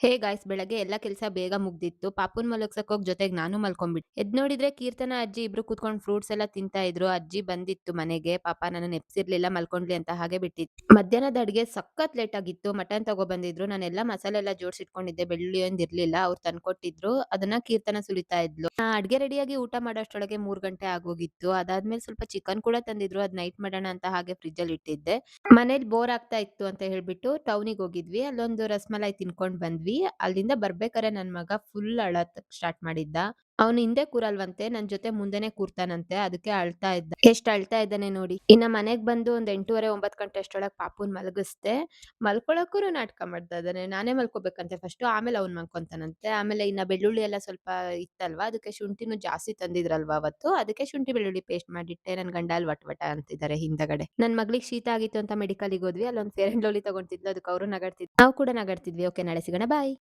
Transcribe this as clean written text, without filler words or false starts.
Hey guys ಬೆಳಗ್ಗೆ ಎಲ್ಲ ಕೆಲ್ಸ ಬೇಗ ಮುಗ್ದಿತ್ತು. ಪಾಪುನ್ ಮಲಗ್ಸಕ್ ಹೋಗ್ ಜೊತೆಗ್ ನಾನು ಮಲ್ಕೊಂಡ್ಬಿಟ್ಟೆ. ಎದ್ ನೋಡಿದ್ರೆ ಕೀರ್ತನ ಅಜ್ಜಿ ಇಬ್ರು ಕೂತ್ಕೊಂಡ್ ಫ್ರೂಟ್ಸ್ ಎಲ್ಲ ತಿಂತಾ ಇದ್ರು. ಅಜ್ಜಿ ಬಂದಿತ್ತು ಮನೆಗೆ. ಪಾಪ ನನ್ನನ್ನ ಎಬ್ಸಿರ್ಲಿಲ್ಲ ಮಲ್ಕೊಂಡ್ಲಿ ಅಂತ ಹಾಗೆ ಬಿಟ್ಟಿತ್ತು. ಮಧ್ಯಾಹ್ನದ ಅಡ್ಗೆ ಸಖತ್ ಲೇಟ್ ಆಗಿತ್ತು. ಮಟನ್ ತಗೋ ಬಂದಿದ್ರು. ನಾನೆಲ್ಲ ಮಸಾಲೆ ಎಲ್ಲ ಜೋಡ್ಸಿಟ್ಕೊಂಡಿದ್ದೆ. ಬೆಳ್ಳುಳ್ಳಿ ಒಂದ್ ಇರ್ಲಿಲ್ಲ. ಅವ್ರು ತಂದ್ಕೊಟ್ಟಿದ್ರು. ಅದನ್ನ ಕೀರ್ತನ ಸುಲಿತಾ ಇದ್ಲು. ಅಡ್ಗೆ ರೆಡಿಯಾಗಿ ಊಟ ಮಾಡೋಷ್ಟ್ರೊಳಗೆ 3 ಗಂಟೆ ಆಗೋಗಿತ್ತು. ಅದಾದ್ಮೇಲೆ ಸ್ವಲ್ಪ ಚಿಕನ್ ಕೂಡ ತಂದಿದ್ರು. ಅದ್ ನೈಟ್ ಮಾಡೋಣ ಅಂತ ಹಾಗೆ ಫ್ರಿಡ್ಜ್ ಅಲ್ಲಿ ಇಟ್ಟಿದ್ದೆ. ಮನೇಲಿ ಬೋರ್ ಆಗ್ತಾ ಇತ್ತು ಅಂತ ಹೇಳ್ಬಿಟ್ಟು ಟೌನಿಗೆ ಹೋಗಿದ್ವಿ. ಅಲ್ಲೊಂದು ರಸಮಲೈ ತಿನ್ಕೊಂಡ್ ಬಂದ್ವಿ. ಅಲ್ಲಿಂದ ಬರ್ಬೇಕಾರೆ ನನ್ ಮಗ ಫುಲ್ ಅಳತ್ ಸ್ಟಾರ್ಟ್ ಮಾಡಿದ್ದ. ಅವ್ನು ಹಿಂದೆ ಕೂರಲ್ವಂತೆ, ನನ್ ಜೊತೆ ಮುಂದೆನೆ ಕೂರ್ತಾನಂತೆ. ಅದಕ್ಕೆ ಅಳ್ತಾ ಇದ್ದ. ಎಷ್ಟ್ ಅಳ್ತಾ ಇದ್ದಾನೆ ನೋಡಿ. ಇನ್ನ ಮನೆಗ್ ಬಂದು ಒಂದ್ 8:30, 9 ಗಂಟೆ ಅಷ್ಟ್ರೊಳಗ್ ಪಾಪುನ್ ಮಲಗಿಸ್ದೆ. ಮಲ್ಕೊಳಕ್ಕೂನು ನಾಟಕ ಮಾಡ್ತಾ ಇದ್ದಾನೆ. ನಾನೇ ಮಲ್ಕೋಬೇಕಂತೆ ಫಸ್ಟು, ಆಮೇಲೆ ಅವ್ನ್ ಮಲ್ಕೊಂತಾನಂತೆ. ಆಮೇಲೆ ಇನ್ನ ಬೆಳ್ಳುಳ್ಳಿ ಎಲ್ಲ ಸ್ವಲ್ಪ ಇತ್ತಲ್ವಾ, ಅದಕ್ಕೆ ಶುಂಠಿನೂ ಜಾಸ್ತಿ ತಂದಿದ್ರಲ್ವಾ ಅವತ್ತು, ಅದಕ್ಕೆ ಶುಂಠಿ ಬೆಳ್ಳುಳ್ಳಿ ಪೇಸ್ಟ್ ಮಾಡಿಟ್ಟೆ. ನನ್ ಗಂಡ ಅಲ್ಲಿ ವಟ ವಟ ಅಂತಿದ್ದಾರೆ ಹಿಂದಗಡೆ. ನನ್ ಮಗ್ಳಿಗ್ ಶೀತ ಆಗಿತ್ತು ಅಂತ ಮೆಡಿಕಲ್‌ಗೆ ಹೋದ್ವಿ. ಅಲ್ಲೊಂದ್ ಫೇರ್ ಅಂಡ್ ಲವ್ಲಿ ತಗೊಂತಿದ್ಲು. ಅದಕ್ಕೆ ಅವರು ನಗಾಡ್ತಿದ್ರು. ನಾವು ಕೂಡ ನಗಾಡ್ತಿದ್ವಿ. ಓಕೆ ನಾಳೆ ಸಿಗೋಣ ಬಾಯ್.